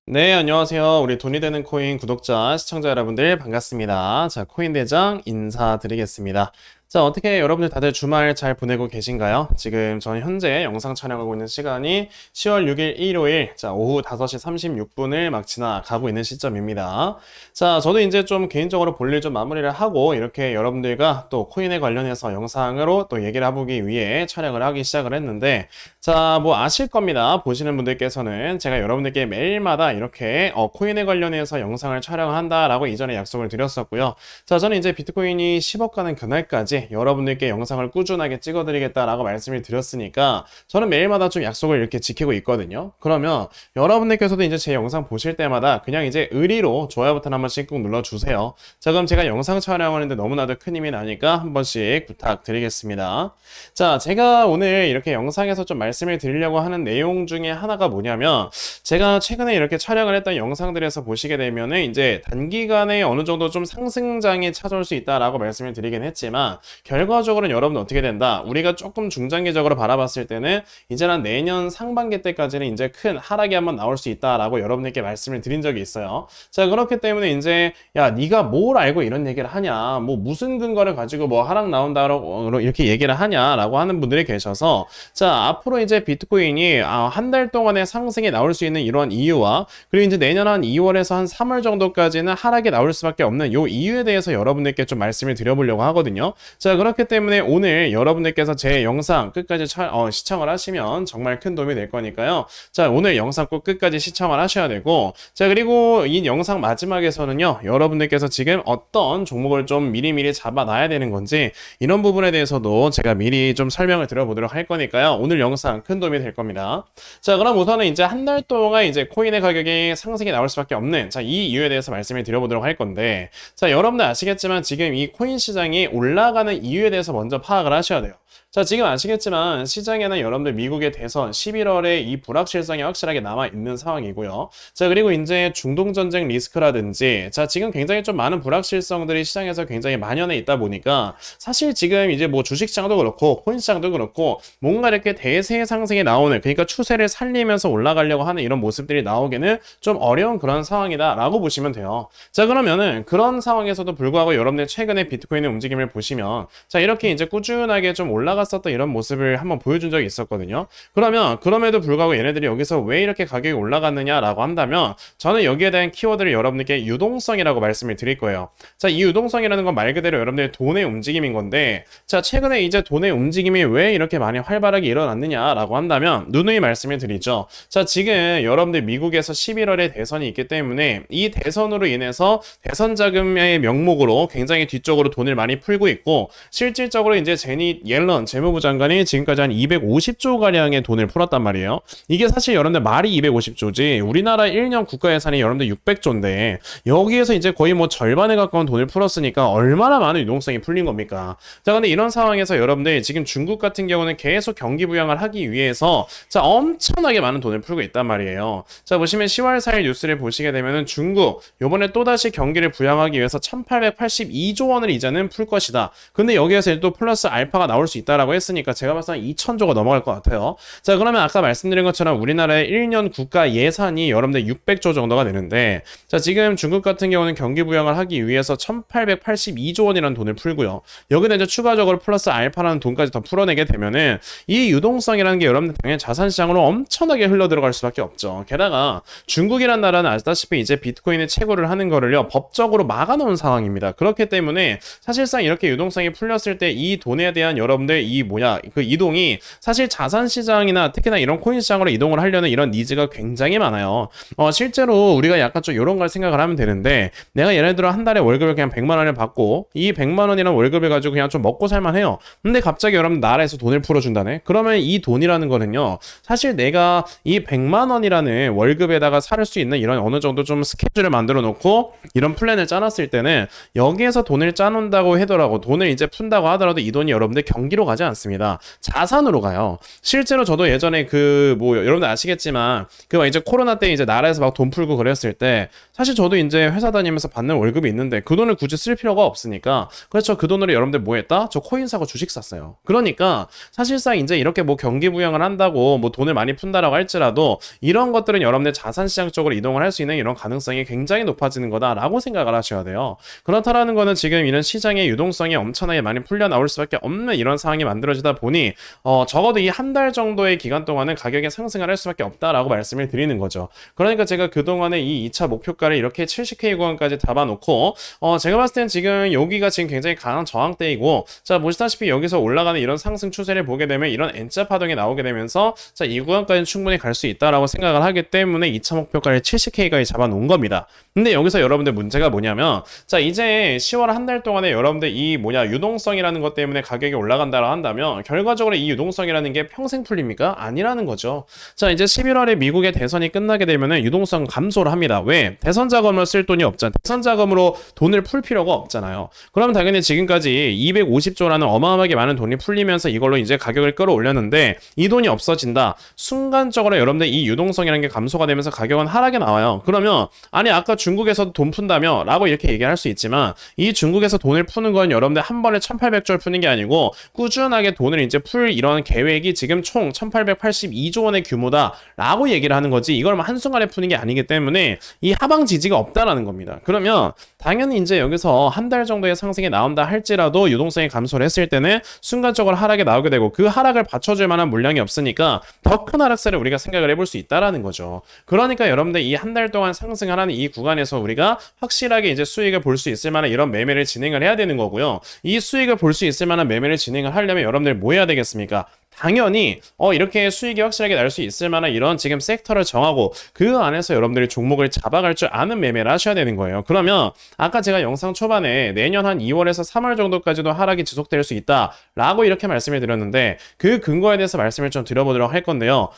네, 안녕하세요. 우리 돈이 되는 코인 구독자, 시청자 여러분들 반갑습니다. 자, 코인 대장 인사드리겠습니다. 자, 어떻게 여러분들 다들 주말 잘 보내고 계신가요? 지금 저는 현재 영상 촬영하고 있는 시간이 10월 6일 일요일, 자, 오후 5시 36분을 막 지나가고 있는 시점입니다. 자, 저도 이제 좀 개인적으로 볼일 좀 마무리를 하고 이렇게 여러분들과 또 코인에 관련해서 영상으로 또 얘기를 해보기 위해 촬영을 하기 시작을 했는데, 자, 뭐 아실 겁니다. 보시는 분들께서는 제가 여러분들께 매일마다 이렇게 코인에 관련해서 영상을 촬영한다라고 이전에 약속을 드렸었고요. 자, 저는 이제 비트코인이 10억 가는 그날까지 여러분들께 영상을 꾸준하게 찍어드리겠다라고 말씀을 드렸으니까 저는 매일마다 좀 약속을 이렇게 지키고 있거든요. 그러면 여러분들께서도 이제 제 영상 보실 때마다 그냥 이제 의리로 좋아요 버튼 한 번씩 꾹 눌러주세요. 자, 그럼 제가 영상 촬영하는데 너무나도 큰 힘이 나니까 한 번씩 부탁드리겠습니다. 자, 제가 오늘 이렇게 영상에서 좀 말씀을 드리려고 하는 내용 중에 하나가 뭐냐면, 제가 최근에 이렇게 촬영을 했던 영상들에서 보시게 되면은 이제 단기간에 어느 정도 좀 상승장이 찾아올 수 있다라고 말씀을 드리긴 했지만, 결과적으로는 여러분 어떻게 된다? 우리가 조금 중장기적으로 바라봤을 때는 이제는 내년 상반기 때까지는 이제 큰 하락이 한번 나올 수 있다라고 여러분들께 말씀을 드린 적이 있어요. 자, 그렇기 때문에 이제 야, 네가 뭘 알고 이런 얘기를 하냐? 뭐 무슨 근거를 가지고 뭐 하락 나온다라고 이렇게 얘기를 하냐라고 하는 분들이 계셔서, 자, 앞으로 이제 비트코인이 한 달 동안의 상승이 나올 수 있는 이러한 이유와, 그리고 이제 내년 한 2월에서 한 3월 정도까지는 하락이 나올 수밖에 없는 요 이유에 대해서 여러분들께 좀 말씀을 드려보려고 하거든요. 자, 그렇기 때문에 오늘 여러분들께서 제 영상 끝까지 시청을 하시면 정말 큰 도움이 될 거니까요. 자, 오늘 영상 꼭 끝까지 시청을 하셔야 되고, 자, 그리고 이 영상 마지막에서는요, 여러분들께서 지금 어떤 종목을 좀 미리미리 잡아놔야 되는 건지 이런 부분에 대해서도 제가 미리 좀 설명을 드려보도록 할 거니까요. 오늘 영상 큰 도움이 될 겁니다. 자, 그럼 우선은 이제 한 달 동안 이제 코인의 가격이 상승이 나올 수밖에 없는, 자, 이 이유에 대해서 말씀을 드려보도록 할 건데, 자, 여러분들 아시겠지만 지금 이 코인 시장이 올라가는 이유에 대해서 먼저 파악을 하셔야 돼요. 자, 지금 아시겠지만 시장에는 여러분들 미국의 대선 11월에 이 불확실성이 확실하게 남아있는 상황이고요. 자, 그리고 이제 중동전쟁 리스크라든지, 자, 지금 굉장히 좀 많은 불확실성들이 시장에서 굉장히 만연해 있다 보니까 사실 지금 이제 뭐 주식시장도 그렇고 코인시장도 그렇고 뭔가 이렇게 대세 상승이 나오는, 그러니까 추세를 살리면서 올라가려고 하는 이런 모습들이 나오기는 좀 어려운 그런 상황이다라고 보시면 돼요. 자, 그러면은 그런 상황에서도 불구하고 여러분들 최근에 비트코인의 움직임을 보시면, 자, 이렇게 이제 꾸준하게 좀 올라갔었던 이런 모습을 한번 보여준 적이 있었거든요. 그러면 그럼에도 불구하고 얘네들이 여기서 왜 이렇게 가격이 올라갔느냐라고 한다면, 저는 여기에 대한 키워드를 여러분들께 유동성이라고 말씀을 드릴 거예요. 자, 이 유동성이라는 건 말 그대로 여러분들의 돈의 움직임인 건데, 자, 최근에 이제 돈의 움직임이 왜 이렇게 많이 활발하게 일어났느냐라고 한다면 누누이 말씀을 드리죠. 자, 지금 여러분들 미국에서 11월에 대선이 있기 때문에 이 대선으로 인해서 대선 자금의 명목으로 굉장히 뒤쪽으로 돈을 많이 풀고 있고, 실질적으로 이제 제니 옐런 재무부 장관이 지금까지 한 250조 가량의 돈을 풀었단 말이에요. 이게 사실 여러분들 말이 250조지 우리나라 1년 국가 예산이 여러분들 600조인데 여기에서 이제 거의 뭐 절반에 가까운 돈을 풀었으니까 얼마나 많은 유동성이 풀린 겁니까? 자, 근데 이런 상황에서 여러분들 지금 중국 같은 경우는 계속 경기 부양을 하기 위해서, 자, 엄청나게 많은 돈을 풀고 있단 말이에요. 자, 보시면 10월 4일 뉴스를 보시게 되면은 중국 요번에 또다시 경기를 부양하기 위해서 1882조 원을 이제는 풀 것이다. 근데 여기에서 또 플러스 알파가 나올 수 있다라고 했으니까 제가 봤을 때 2,000조가 넘어갈 것 같아요. 자, 그러면 아까 말씀드린 것처럼 우리나라의 1년 국가 예산이 여러분들 600조 정도가 되는데, 자, 지금 중국 같은 경우는 경기 부양을 하기 위해서 1882조 원이라는 돈을 풀고요. 여기다 이제 추가적으로 플러스 알파라는 돈까지 더 풀어내게 되면은 이 유동성이라는 게 여러분들 당연히 자산시장으로 엄청나게 흘러 들어갈 수밖에 없죠. 게다가 중국이란 나라는 아시다시피 이제 비트코인의 채굴을 하는 거를요, 법적으로 막아놓은 상황입니다. 그렇기 때문에 사실상 이렇게 유동성이 풀렸을 때 이 돈에 대한 여러분들 그 이동이 사실 자산시장이나 특히나 이런 코인 시장으로 이동을 하려는 이런 니즈가 굉장히 많아요. 실제로 우리가 약간 좀 이런 걸 생각을 하면 되는데, 내가 예를 들어 한 달에 월급을 그냥 100만 원을 받고 이 100만 원이라는 월급을 가지고 그냥 좀 먹고 살만 해요. 근데 갑자기 여러분 나라에서 돈을 풀어준다네? 그러면 이 돈이라는 거는요, 사실 내가 이 100만 원이라는 월급에다가 살 수 있는 이런 어느 정도 좀 스케줄을 만들어 놓고 이런 플랜을 짜놨을 때는 여기에서 돈을 짜놓는다고 하더라고, 돈을 이제 푼다고 하더라도 이 돈이 여러분들 경기 경기로 가지 않습니다. 자산으로 가요. 실제로 저도 예전에 여러분들 아시겠지만 이제 코로나 때 이제 나라에서 막 돈 풀고 그랬을 때 사실 저도 이제 회사 다니면서 받는 월급이 있는데 그 돈을 굳이 쓸 필요가 없으니까 그렇죠. 그 돈으로 여러분들 뭐 했다? 저 코인 사고 주식 샀어요. 그러니까 사실상 이제 이렇게 뭐 경기 부양을 한다고 뭐 돈을 많이 푼다라고 할지라도 이런 것들은 여러분들 자산 시장 쪽으로 이동을 할 수 있는 이런 가능성이 굉장히 높아지는 거다라고 생각을 하셔야 돼요. 그렇다라는 거는 지금 이런 시장의 유동성이 엄청나게 많이 풀려 나올 수밖에 없는 이런 상황이 만들어지다 보니 적어도 이 한 달 정도의 기간 동안은 가격이 상승을 할 수밖에 없다라고 말씀을 드리는 거죠. 그러니까 제가 그동안에 이 2차 목표가를 이렇게 70K 구간까지 잡아놓고 제가 봤을 땐 지금 여기가 지금 굉장히 강한 저항대이고 자 보시다시피 여기서 올라가는 이런 상승 추세를 보게 되면 이런 N자 파동이 나오게 되면서 자 이 구간까지는 충분히 갈 수 있다라고 생각을 하기 때문에 2차 목표가를 70K까지 잡아놓은 겁니다. 근데 여기서 여러분들 문제가 뭐냐면 자 이제 10월 한 달 동안에 여러분들 이 유동성이라는 것 때문에 가격이 올라간다고 한다면 결과적으로 이 유동성이라는 게 평생 풀립니까? 아니라는 거죠. 자 이제 11월에 미국의 대선이 끝나게 되면은 유동성 감소를 합니다. 왜? 대선 자금으로 쓸 돈이 없잖아요. 대선 자금으로 돈을 풀 필요가 없잖아요. 그러면 당연히 지금까지 250조라는 어마어마하게 많은 돈이 풀리면서 이걸로 이제 가격을 끌어올렸는데 이 돈이 없어진다. 순간적으로 여러분들 이 유동성이라는 게 감소가 되면서 가격은 하락에 나와요. 그러면 아니 아까 중국에서 돈 푼다며 라고 이렇게 얘기할 수 있지만 이 중국에서 돈을 푸는 건 여러분들 한 번에 1800조를 푸는 게 아니고 꾸준하게 돈을 이제 풀 이런 계획이 지금 총 1882조 원의 규모다 라고 얘기를 하는 거지 이걸 한순간에 푸는 게 아니기 때문에 이 하방 지지가 없다라는 겁니다. 그러면 당연히 이제 여기서 한 달 정도의 상승이 나온다 할지라도 유동성이 감소를 했을 때는 순간적으로 하락이 나오게 되고 그 하락을 받쳐줄 만한 물량이 없으니까 더 큰 하락세를 우리가 생각을 해볼 수 있다라는 거죠. 그러니까 여러분들 이 한 달 동안 상승하는 이 구간에서 우리가 확실하게 이제 수익을 볼 수 있을 만한 이런 매매를 진행을 해야 되는 거고요. 이 수익을 볼 수 있을 만한 매매를 진행을 하려면 여러분들 뭐 해야 되겠습니까? 당연히 이렇게 수익이 확실하게 날 수 있을 만한 이런 지금 섹터를 정하고 그 안에서 여러분들이 종목을 잡아갈 줄 아는 매매를 하셔야 되는 거예요. 그러면 아까 제가 영상 초반에 내년 한 2월에서 3월 정도까지도 하락이 지속될 수 있다 라고 이렇게 말씀을 드렸는데 그 근거에 대해서 말씀을 좀 드려보도록 할 건데요.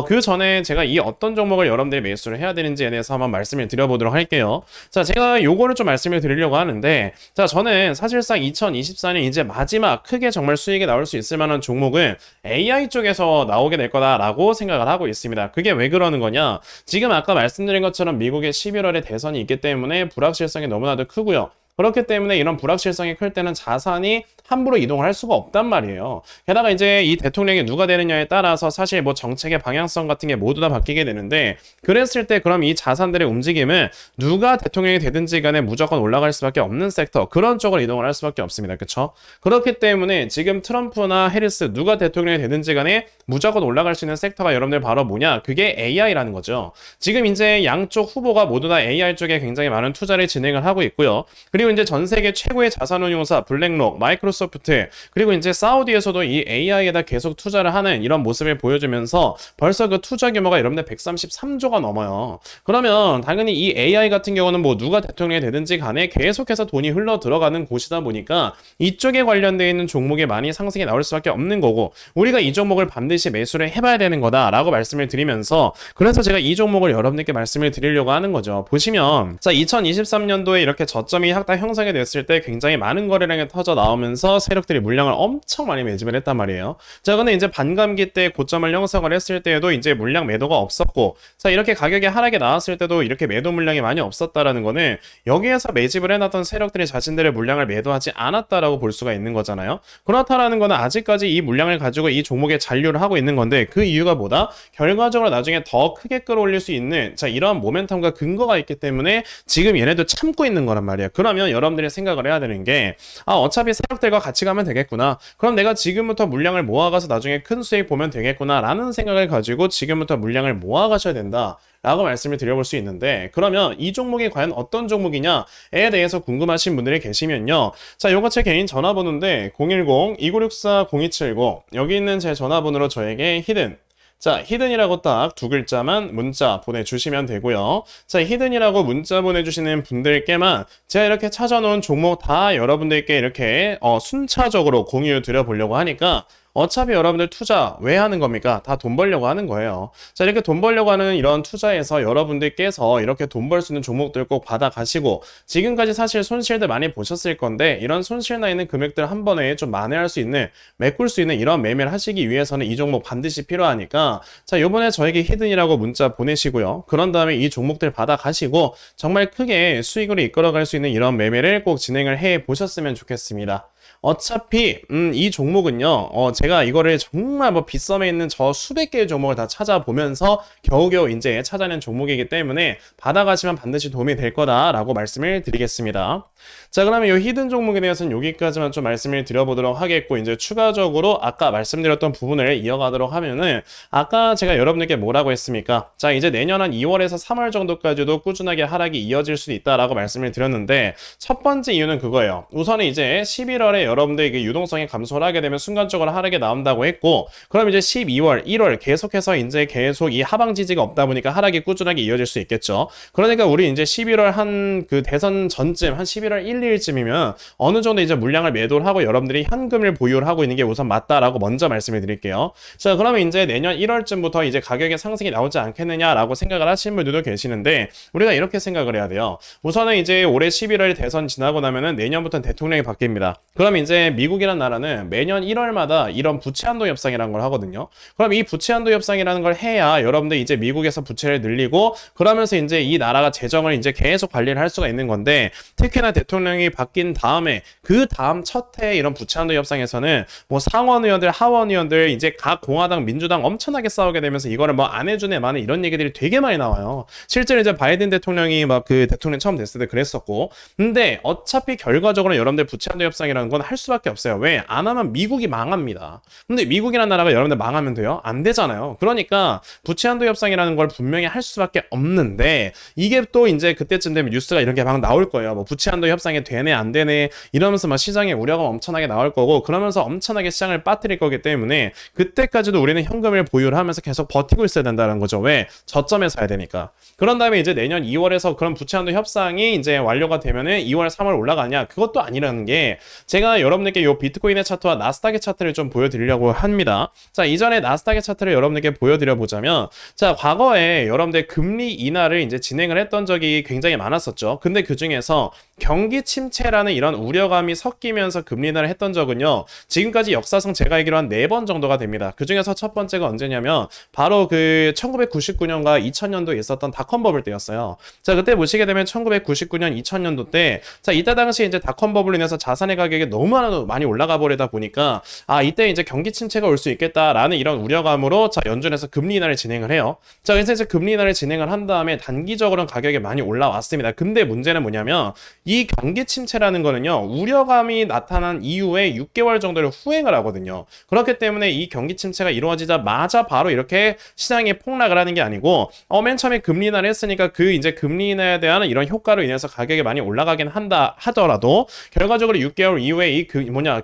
그 전에 제가 이 어떤 종목을 여러분들이 매수를 해야 되는지에 대해서 한번 말씀을 드려보도록 할게요. 자 제가 요거를 좀 말씀을 드리려고 하는데 자 저는 사실상 2024년 이제 마지막 크게 정말 수익이 나올 수 있을 만한 종목은 AI 쪽에서 나오게 될 거다라고 생각을 하고 있습니다. 그게 왜 그러는 거냐? 지금 아까 말씀드린 것처럼 미국의 11월에 대선이 있기 때문에 불확실성이 너무나도 크고요. 그렇기 때문에 이런 불확실성이 클 때는 자산이 함부로 이동을 할 수가 없단 말이에요. 게다가 이제 이 대통령이 누가 되느냐에 따라서 사실 뭐 정책의 방향성 같은 게 모두 다 바뀌게 되는데 그랬을 때 그럼 이 자산들의 움직임은 누가 대통령이 되든지 간에 무조건 올라갈 수밖에 없는 섹터 그런 쪽으로 이동을 할 수밖에 없습니다. 그렇죠? 그렇기 때문에 지금 트럼프나 해리스 누가 대통령이 되든지 간에 무조건 올라갈 수 있는 섹터가 여러분들 바로 뭐냐? 그게 AI라는 거죠. 지금 이제 양쪽 후보가 모두 다 AI 쪽에 굉장히 많은 투자를 진행을 하고 있고요. 그리고 이제 전 세계 최고의 자산운용사 블랙록, 마이크로소프트 그리고 이제 사우디에서도 이 AI에다 계속 투자를 하는 이런 모습을 보여주면서 벌써 그 투자 규모가 여러분들 133조가 넘어요. 그러면 당연히 이 AI 같은 경우는 뭐 누가 대통령이 되든지 간에 계속해서 돈이 흘러 들어가는 곳이다 보니까 이쪽에 관련되어 있는 종목에 많이 상승이 나올 수밖에 없는 거고 우리가 이 종목을 반드시 매수를 해봐야 되는 거다라고 말씀을 드리면서 그래서 제가 이 종목을 여러분들께 말씀을 드리려고 하는 거죠. 보시면 자 2023년도에 이렇게 저점이 딱 형성이 됐을 때 굉장히 많은 거래량이 터져 나오면서 세력들이 물량을 엄청 많이 매집을 했단 말이에요. 자 근데 이제 반감기 때 고점을 형성을 했을 때에도 이제 물량 매도가 없었고 자 이렇게 가격이 하락이 나왔을 때도 이렇게 매도 물량이 많이 없었다라는 거는 여기에서 매집을 해놨던 세력들이 자신들의 물량을 매도하지 않았다라고 볼 수가 있는 거잖아요. 그렇다라는 거는 아직까지 이 물량을 가지고 이 종목에 잔류를 하고 있는 건데 그 이유가 뭐다? 결과적으로 나중에 더 크게 끌어올릴 수 있는 자 이러한 모멘텀과 근거가 있기 때문에 지금 얘네도 참고 있는 거란 말이야. 그러면 여러분들이 생각을 해야 되는 게 어차피 세력들과 같이 가면 되겠구나. 그럼 내가 지금부터 물량을 모아가서 나중에 큰 수익 보면 되겠구나 라는 생각을 가지고 지금부터 물량을 모아가셔야 된다 라고 말씀을 드려볼 수 있는데 그러면 이 종목이 과연 어떤 종목이냐에 대해서 궁금하신 분들이 계시면요. 자 요거 제 개인 전화번호인데 010-2964-0270 여기 있는 제 전화번호로 저에게 히든 자, 히든이라고 딱 두 글자만 문자 보내주시면 되고요. 자, 히든이라고 문자 보내주시는 분들께만 제가 이렇게 찾아놓은 종목 다 여러분들께 이렇게 순차적으로 공유 드려보려고 하니까 어차피 여러분들 투자 왜 하는 겁니까? 다 돈 벌려고 하는 거예요. 자, 이렇게 돈 벌려고 하는 이런 투자에서 여러분들께서 이렇게 돈 벌 수 있는 종목들 꼭 받아가시고, 지금까지 사실 손실들 많이 보셨을 건데 이런 손실 나 있는 금액들 한 번에 좀 만회할 수 있는, 메꿀 수 있는 이런 매매를 하시기 위해서는 이 종목 반드시 필요하니까, 자, 요번에 저에게 히든이라고 문자 보내시고요. 그런 다음에 이 종목들 받아가시고 정말 크게 수익으로 이끌어갈 수 있는 이런 매매를 꼭 진행을 해 보셨으면 좋겠습니다. 어차피 이 종목은요, 제가 이거를 정말 뭐 빗썸에 있는 저 수백 개의 종목을 다 찾아보면서 겨우겨우 이제 찾아낸 종목이기 때문에 받아가시면 반드시 도움이 될 거다라고 말씀을 드리겠습니다. 자, 그러면 이 히든 종목에 대해서는 여기까지만 좀 말씀을 드려보도록 하겠고, 이제 추가적으로 아까 말씀드렸던 부분을 이어가도록 하면은, 아까 제가 여러분들께 뭐라고 했습니까? 자, 이제 내년 한 2월에서 3월 정도까지도 꾸준하게 하락이 이어질 수 있다라고 말씀을 드렸는데, 첫 번째 이유는 그거예요. 우선은 이제 11월에 여러분들에게 유동성이 감소를 하게 되면 순간적으로 하락이 나온다고 했고, 그럼 이제 12월, 1월 계속해서 이제 계속 이 하방 지지가 없다 보니까 하락이 꾸준하게 이어질 수 있겠죠. 그러니까 우리 이제 11월 한 그 대선 전쯤, 한 11월 1, 2일쯤이면 어느 정도 이제 물량을 매도를 하고 여러분들이 현금을 보유를 하고 있는 게 우선 맞다라고 먼저 말씀을 드릴게요. 자, 그러면 이제 내년 1월쯤부터 이제 가격의 상승이 나오지 않겠느냐라고 생각을 하시는 분들도 계시는데, 우리가 이렇게 생각을 해야 돼요. 우선은 이제 올해 11월 대선 지나고 나면은 내년부터는 대통령이 바뀝니다. 그럼 이제 미국이라는 나라는 매년 1월마다 이런 부채 한도 협상이라는 걸 하거든요. 그럼 이 부채 한도 협상이라는 걸 해야 여러분들 이제 미국에서 부채를 늘리고, 그러면서 이제 이 나라가 재정을 이제 계속 관리를 할 수가 있는 건데, 특히나 대통령이 바뀐 다음에 그 다음 첫 해 이런 부채 한도 협상에서는 뭐 상원 의원들, 하원 의원들 이제 각 공화당, 민주당 엄청나게 싸우게 되면서 이거를 뭐 안 해주네 마네 이런 얘기들이 되게 많이 나와요. 실제로 이제 바이든 대통령이 막 그 대통령 처음 됐을 때 그랬었고, 근데 어차피 결과적으로 여러분들 부채 한도 협상이라는 건 할 수밖에 없어요. 왜? 안 하면 미국이 망합니다. 근데 미국이라는 나라가 여러분들 망하면 돼요? 안 되잖아요. 그러니까 부채 한도 협상이라는 걸 분명히 할 수밖에 없는데, 이게 또 이제 그때쯤 되면 뉴스가 이런 게 막 나올 거예요. 뭐 부채 한도 협상이 되네 안 되네 이러면서 막 시장에 우려가 엄청나게 나올 거고, 그러면서 엄청나게 시장을 빠뜨릴 거기 때문에 그때까지도 우리는 현금을 보유를 하면서 계속 버티고 있어야 된다는 거죠. 왜? 저점에 사야 되니까. 그런 다음에 이제 내년 2월에서 그런 부채 한도 협상이 이제 완료가 되면은 2월, 3월 올라가냐? 그것도 아니라는 게, 제가 여러분들께 요 비트코인의 차트와 나스닥의 차트를 좀 보여드리려고 합니다. 자, 이전에 나스닥의 차트를 여러분들께 보여드려 보자면, 자, 과거에 여러분들 금리 인하를 이제 진행을 했던 적이 굉장히 많았었죠. 근데 그 중에서 경기 침체라는 이런 우려감이 섞이면서 금리 인하를 했던 적은요, 지금까지 역사상 제가 알기로 한 4번 정도가 됩니다. 그 중에서 첫 번째가 언제냐면 바로 그 1999년과 2000년도에 있었던 닷컴 버블 때였어요. 자, 그때 보시게 되면 1999년, 2000년도 때, 자, 이때 당시 이제 닷컴 버블로 인해서 자산의 가격이 너무 많이 올라가 버리다 보니까, 아, 이때 이제 경기 침체가 올 수 있겠다라는 이런 우려감으로, 자, 연준에서 금리 인하를 진행을 해요. 자, 그래서 이제 금리 인하를 진행을 한 다음에 단기적으로는 가격이 많이 올라왔습니다. 근데 문제는 뭐냐면, 이 경기 침체라는 거는요, 우려감이 나타난 이후에 6개월 정도를 후행을 하거든요. 그렇기 때문에 이 경기 침체가 이루어지자마자 바로 이렇게 시장이 폭락을 하는 게 아니고, 맨 처음에 금리 인하를 했으니까 그 이제 금리 인하에 대한 이런 효과로 인해서 가격이 많이 올라가긴 한다 하더라도, 결과적으로 6개월 이후에 이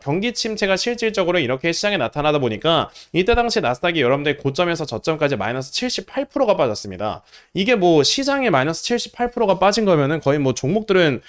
경기 침체가 실질적으로 이렇게 시장에 나타나다 보니까, 이때 당시 나스닥이 여러분들 고점에서 저점까지 마이너스 78%가 빠졌습니다. 이게 뭐 시장에 마이너스 78%가 빠진 거면은 거의 뭐 종목들은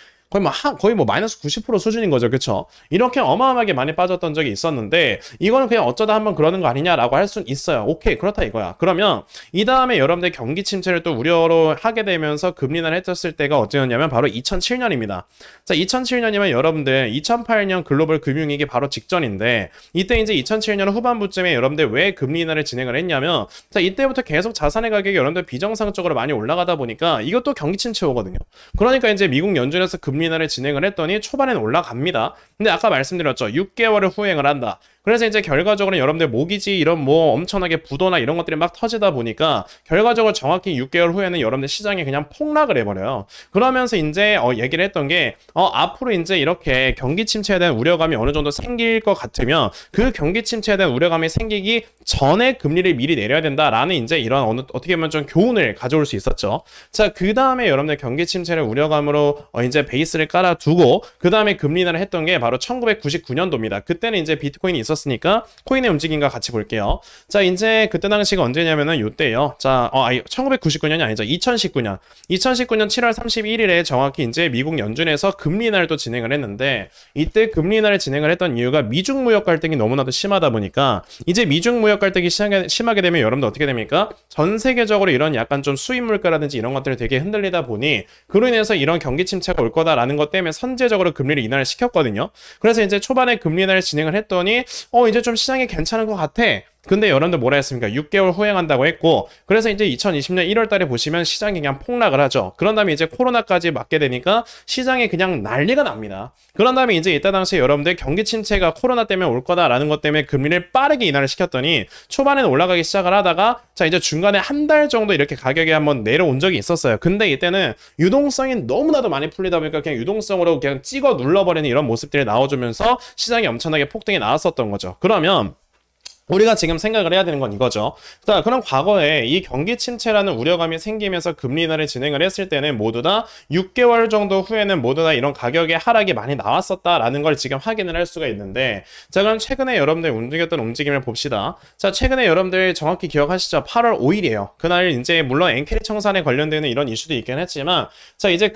거의 뭐 마이너스 90% 수준인 거죠. 그쵸? 이렇게 어마어마하게 많이 빠졌던 적이 있었는데, 이거는 그냥 어쩌다 한번 그러는 거 아니냐라고 할 수는 있어요. 오케이, 그렇다 이거야. 그러면 이 다음에 여러분들 경기 침체를 또 우려로 하게 되면서 금리 인하를 했었을 때가 언제였냐면 바로 2007년입니다. 자, 2007년이면 여러분들 2008년 글로벌 금융위기 바로 직전인데, 이때 이제 2007년 후반부쯤에 여러분들 왜 금리 인하를 진행을 했냐면, 자, 이때부터 계속 자산의 가격이 여러분들 비정상적으로 많이 올라가다 보니까 이것도 경기 침체 오거든요. 그러니까 이제 미국 연준에서 금리 인하를 진행을 했더니 초반에는 올라갑니다. 근데 아까 말씀드렸죠. 6개월을 후행을 한다. 그래서 이제 결과적으로 여러분들 모기지 이런 뭐 엄청나게 부도나 이런 것들이 막 터지다 보니까 결과적으로 정확히 6개월 후에는 여러분들 시장이 그냥 폭락을 해버려요. 그러면서 이제 얘기를 했던 게 앞으로 이제 이렇게 경기 침체에 대한 우려감이 어느 정도 생길 것 같으면 그 경기 침체에 대한 우려감이 생기기 전에 금리를 미리 내려야 된다라는 이제 이런 어떻게 보면 좀 교훈을 가져올 수 있었죠. 자, 그 다음에 여러분들 경기 침체를 우려감으로 이제 베이스를 깔아두고 그 다음에 금리 인하를 했던 게 바로 1999년도입니다. 그때는 이제 비트코인이 있었으니까 코인의 움직임과 같이 볼게요. 자, 이제 그때 당시가 언제냐면은 요때예요. 자, 1999년이 아니죠. 2019년. 2019년 7월 31일에 정확히 이제 미국 연준에서 금리 인하를 또 진행을 했는데 이때 금리 인하를 진행을 했던 이유가 미중 무역 갈등이 너무나도 심하다 보니까 이제 미중 무역 갈등이 심하게 되면 여러분들 어떻게 됩니까? 전 세계적으로 이런 약간 좀 수입 물가라든지 이런 것들이 되게 흔들리다 보니 그로 인해서 이런 경기 침체가 올 거다라는 것 때문에 선제적으로 금리를 인하를 시켰거든요. 그래서 이제 초반에 금리 인하를 진행을 했더니 이제 좀 시장이 괜찮은 것 같아. 근데 여러분들 뭐라 했습니까? 6개월 후행한다고 했고 그래서 이제 2020년 1월 달에 보시면 시장이 그냥 폭락을 하죠. 그런 다음에 이제 코로나까지 맞게 되니까 시장이 그냥 난리가 납니다. 그런 다음에 이제 이때 당시에 여러분들 경기 침체가 코로나 때문에 올 거다라는 것 때문에 금리를 빠르게 인하를 시켰더니 초반에는 올라가기 시작을 하다가 자 이제 중간에 한 달 정도 이렇게 가격이 한번 내려온 적이 있었어요. 근데 이때는 유동성이 너무나도 많이 풀리다 보니까 그냥 유동성으로 그냥 찍어 눌러버리는 이런 모습들이 나와주면서 시장이 엄청나게 폭등이 나왔었던 거죠. 그러면 우리가 지금 생각을 해야 되는 건 이거죠. 자, 그럼 과거에 이 경기 침체라는 우려감이 생기면서 금리 인하를 진행을 했을 때는 모두 다 6개월 정도 후에는 모두 다 이런 가격의 하락이 많이 나왔었다라는 걸 지금 확인을 할 수가 있는데 자, 그럼 최근에 여러분들 움직였던 움직임을 봅시다. 자, 최근에 여러분들 정확히 기억하시죠? 8월 5일이에요. 그날 이제 물론 엔캐리 청산에 관련되는 이런 이슈도 있긴 했지만 자, 이제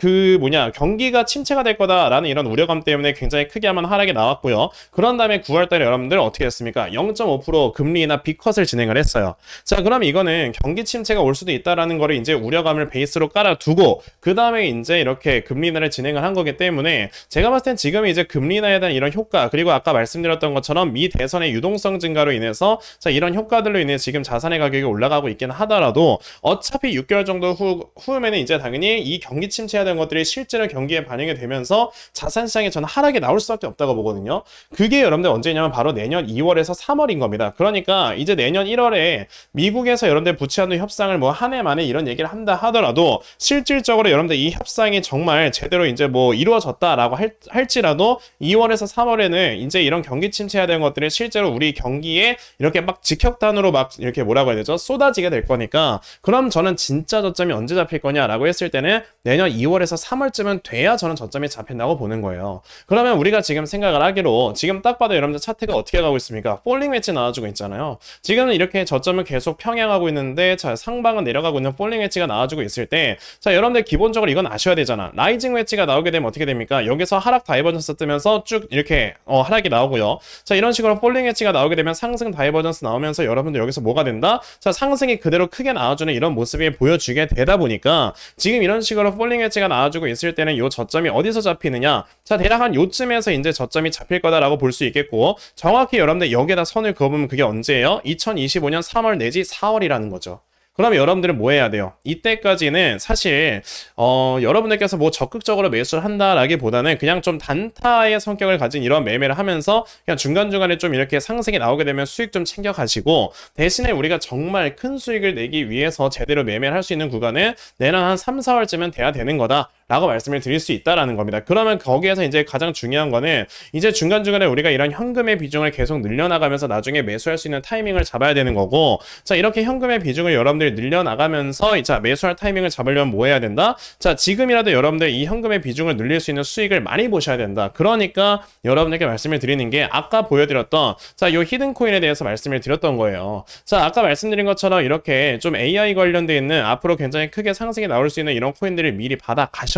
경기가 침체가 될 거다라는 이런 우려감 때문에 굉장히 크게 한번 하락이 나왔고요. 그런 다음에 9월 달에 여러분들 어떻게 했습니까? 0.5% 금리 인하 빅컷을 진행을 했어요. 자, 그럼 이거는 경기 침체가 올 수도 있다라는 거를 이제 우려감을 베이스로 깔아두고 그 다음에 이제 이렇게 금리 인하를 진행을 한 거기 때문에 제가 봤을 땐 지금 이제 금리 인하에 대한 이런 효과 그리고 아까 말씀드렸던 것처럼 미 대선의 유동성 증가로 인해서 자 이런 효과들로 인해 지금 자산의 가격이 올라가고 있긴 하더라도 어차피 6개월 정도 후면은 이제 당연히 이 경기 침체에 대한 것들이 실제로 경기에 반영이 되면서 자산 시장에 저는 하락이 나올 수밖에 없다고 보거든요. 그게 여러분들 언제냐면 바로 내년 2월에서 3월인 겁니다. 그러니까 이제 내년 1월에 미국에서 여러분들 부채 한도 협상을 뭐 한 해 만에 이런 얘기를 한다 하더라도 실질적으로 여러분들 이 협상이 정말 제대로 이제 뭐 이루어졌다라고 할지라도 2월에서 3월에는 이제 이런 경기 침체해야 되는 것들이 실제로 우리 경기에 이렇게 막 직격탄으로 막 이렇게 뭐라고 해야 되죠? 쏟아지게 될 거니까 그럼 저는 진짜 저점이 언제 잡힐 거냐라고 했을 때는 내년 2월에서 3월쯤은 돼야 저는 저점이 잡힌다고 보는 거예요. 그러면 우리가 지금 생각을 하기로 지금 딱 봐도 여러분들 차트가 어떻게 가고 있습니까? 폴링 웨지 나와주고 있잖아요. 지금은 이렇게 저점을 계속 평행하고 있는데 자 상방은 내려가고 있는 폴링 웨지가 나와주고 있을 때 자 여러분들 기본적으로 이건 아셔야 되잖아. 라이징 웨지가 나오게 되면 어떻게 됩니까? 여기서 하락 다이버전스 뜨면서 쭉 이렇게 하락이 나오고요. 자 이런 식으로 폴링 웨지가 나오게 되면 상승 다이버전스 나오면서 여러분들 여기서 뭐가 된다? 자 상승이 그대로 크게 나와주는 이런 모습이 보여주게 되다 보니까 지금 이런 식으로 폴링 웨지가 나와주고 있을 때는 이 저점이 어디서 잡히느냐? 자 대략 한 요쯤에서 이제 저점이 잡힐 거다라고 볼 수 있겠고 정확히 여러분들 여기에다 선을 그어보면 그게 언제예요? 2025년 3월 내지 4월이라는 거죠. 그러면 여러분들은 뭐 해야 돼요? 이때까지는 사실 여러분들께서 뭐 적극적으로 매수를 한다라기보다는 그냥 좀 단타의 성격을 가진 이런 매매를 하면서 그냥 중간중간에 좀 이렇게 상승이 나오게 되면 수익 좀 챙겨 가시고 대신에 우리가 정말 큰 수익을 내기 위해서 제대로 매매를 할 수 있는 구간은 내년 한 3, 4월쯤은 돼야 되는 거다. 라고 말씀을 드릴 수 있다라는 겁니다. 그러면 거기에서 이제 가장 중요한 거는 이제 중간중간에 우리가 이런 현금의 비중을 계속 늘려나가면서 나중에 매수할 수 있는 타이밍을 잡아야 되는 거고 자 이렇게 현금의 비중을 여러분들이 늘려나가면서 자 매수할 타이밍을 잡으려면 뭐 해야 된다? 자 지금이라도 여러분들 이 현금의 비중을 늘릴 수 있는 수익을 많이 보셔야 된다. 그러니까 여러분들께 말씀을 드리는 게 아까 보여드렸던 자 요 히든 코인에 대해서 말씀을 드렸던 거예요. 자 아까 말씀드린 것처럼 이렇게 좀 AI 관련돼 있는 앞으로 굉장히 크게 상승이 나올 수 있는 이런 코인들을 미리 받아 가셔야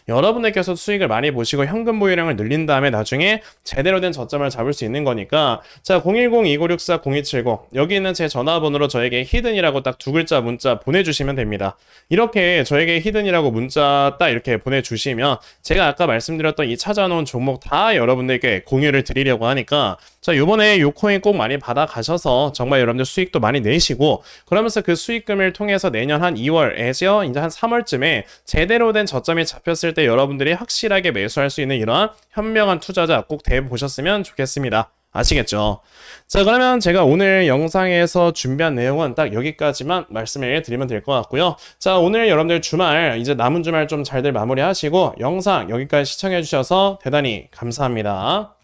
여러분들께서 수익을 많이 보시고 현금 보유량을 늘린 다음에 나중에 제대로 된 저점을 잡을 수 있는 거니까 자 010-2964-0270 여기 있는 제 전화번호로 저에게 히든이라고 딱 두 글자 문자 보내주시면 됩니다. 이렇게 저에게 히든이라고 문자 딱 이렇게 보내주시면 제가 아까 말씀드렸던 이 찾아놓은 종목 다 여러분들께 공유를 드리려고 하니까 자 요번에 요 코인 꼭 많이 받아 가셔서 정말 여러분들 수익도 많이 내시고 그러면서 그 수익금을 통해서 내년 한 2월에서 이제 한 3월쯤에 제대로 된 저점이 잡혔을 때 여러분들이 확실하게 매수할 수 있는 이러한 현명한 투자자 꼭 돼 보셨으면 좋겠습니다. 아시겠죠? 자 그러면 제가 오늘 영상에서 준비한 내용은 딱 여기까지만 말씀을 드리면 될 것 같고요. 자 오늘 여러분들 주말 이제 남은 주말 좀 잘들 마무리하시고 영상 여기까지 시청해 주셔서 대단히 감사합니다.